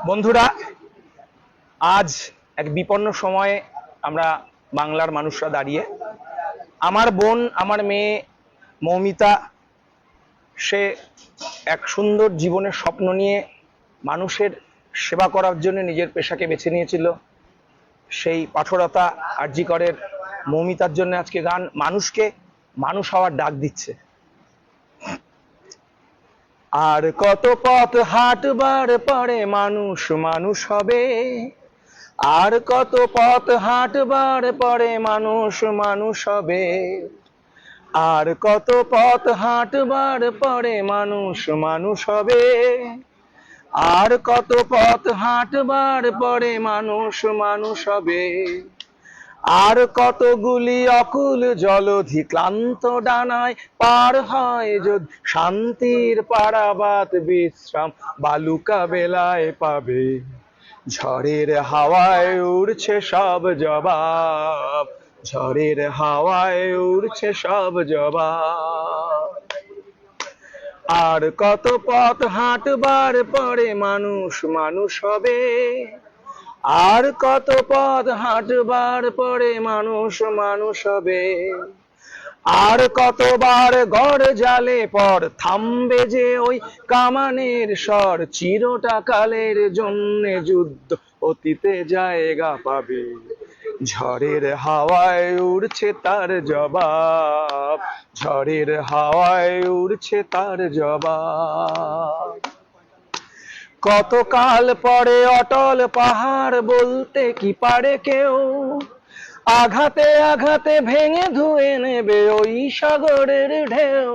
বন্ধুরা, আজ এক বিপন্ন সময়ে আমরা বাংলার মানুষরা দাঁড়িয়ে। আমার বোন, আমার মেয়ে মৌমিতা, সে এক সুন্দর জীবনের স্বপ্ন নিয়ে মানুষের সেবা করার জন্য নিজের পেশাকে বেছে নিয়েছিল। সেই পাথরতা আরজি করের মৌমিতার জন্য আজকে গান মানুষকে মানুষ হওয়ার ডাক দিচ্ছে। আর কত পথ হাঁটবার পরে মানুষ মানুষ হবে, আর কত পথ হাঁটবার পরে মানুষ মানুষ হবে, আর কত পথ হাঁটবার পরে মানুষ মানুষ হবে, আর কত পথ হাঁটবার পরে মানুষ মানুষ হবে, আর কতগুলি অকুল জলধি ক্লান্ত ডানায় পার হয় যদি শান্তির পারাবাত বিশ্রাম বালুকা বেলায় পাবে। ঝড়ের হাওয়ায় উড়ছে সব জবাব, ঝড়ের হাওয়ায় উড়ছে সব জবাব। আর কত পথ হাঁটবার পরে মানুষ মানুষ হবে, আর কত পথ হাঁটবার পরে মানুষ মানুষ হবে, আর কতবার গড় জালে পর থামবে যে ওই কামানের স্বর, চিরটা কালের জন্যে যুদ্ধ অতীতে জায়গা পাবে। ঝড়ের হাওয়ায় উড়ছে তার জবাব, ঝড়ের হাওয়ায় উড়ছে তার জবাব। কতকাল পরে অটল পাহাড় বলতে কি পারে কেউ, আঘাতে আঘাতে ভেঙে ধুয়ে নেবে ওই সাগরের ঢেউ।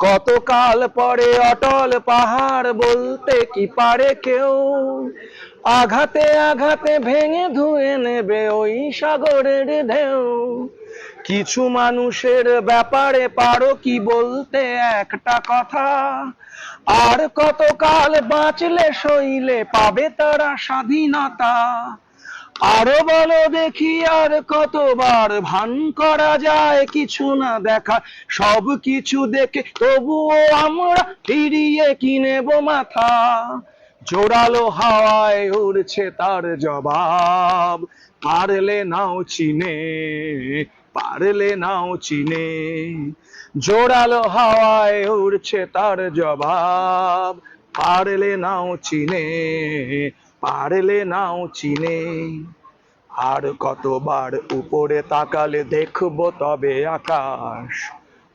কতকাল পরে অটল পাহাড় বলতে কি পারে কেউ, আঘাতে আঘাতে ভেঙে ধুয়ে নেবে ওই সাগরের ঢেউ। কিছু মানুষের ব্যাপারে পারো কি বলতে একটা কথা, আর কতকাল বাঁচলে সইলে পাবে তারা স্বাধীনতা। আরো বলো দেখি আর কতবার ভান করা যায় কিছু না দেখা, সব কিছু দেখে তবুও আমরা ফিরিয়ে কি নেব মাথা। জোরালো হাওয়ায় উড়ছে তার জবাব, পারলে নাও চিনে, পারলে নাও চিনে। জোরালো হাওয়ায় উড়ছে তার জবাব, পারলে নাও চিনে, পারলে নাও চিনে। আর কতবার উপরে তাকালে দেখবো তবে আকাশ,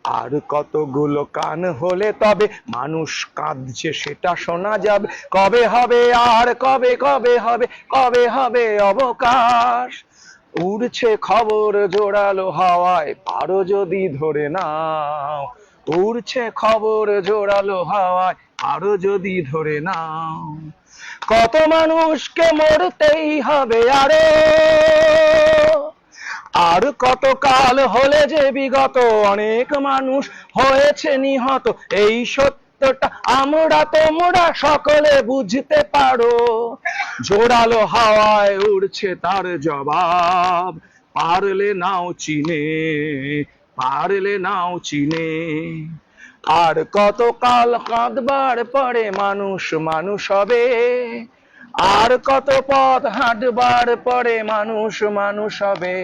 আর কতগুলো কান হলে তবে মানুষ কাঁদছে সেটা শোনা যাবে। কবে হবে আর কবে কবে হবে, কবে হবে অবকাশ। উড়ছে খবর জোরালো হাওয়ায় পারো যদি ধরে নাও, উড়ছে খবর জোরালো হাওয়ায় পারো যদি ধরে নাও। কত মানুষকে মরতেই হবে আরে, আর কত কাল হলে যে বিগত অনেক মানুষ হয়েছে নিহত, এই সত্যটা আমরা তোমরা সকলে বুঝতে পারো। জোরালো হাওয়ায় উড়ছে তার জবাব, পারলে নাও চিনে, পারলে নাও চিনে। আর কত কাল কাঁদবার পরে মানুষ মানুষ হবে, আর কত পথ হাঁটবার পরে মানুষ মানুষ হবে,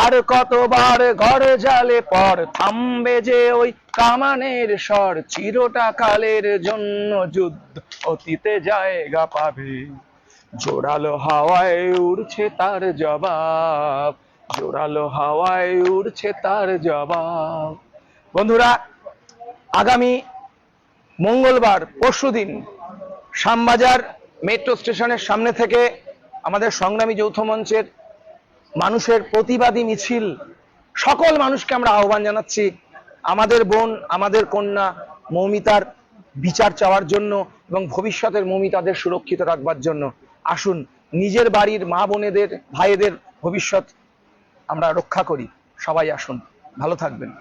আর কতবার ঘর জালে পর থামবে যে ওই কামানের স্বর, চিরটা কালের জন্য যুদ্ধ অতীতে জায়গা পাবে। জোরালো হাওয়ায় উড়ছে তার জবাব, জোরালো হাওয়ায় উড়ছে তার জবাব। বন্ধুরা, আগামী মঙ্গলবার পরশুদিন শ্যামবাজার মেট্রো স্টেশনের সামনে থেকে আমাদের সংগ্রামী যৌথ মঞ্চের মানুষের প্রতিবাদী মিছিল, সকল মানুষকে আমরা আহ্বান জানাচ্ছি আমাদের বোন, আমাদের কন্যা মৌমিতার বিচার চাওয়ার জন্য এবং ভবিষ্যতের মৌমিতাদের সুরক্ষিত রাখবার জন্য। আসুন নিজের বাড়ির মা বোনেদের ভাইদের ভবিষ্যৎ আমরা রক্ষা করি। সবাই আসুন, ভালো থাকবেন।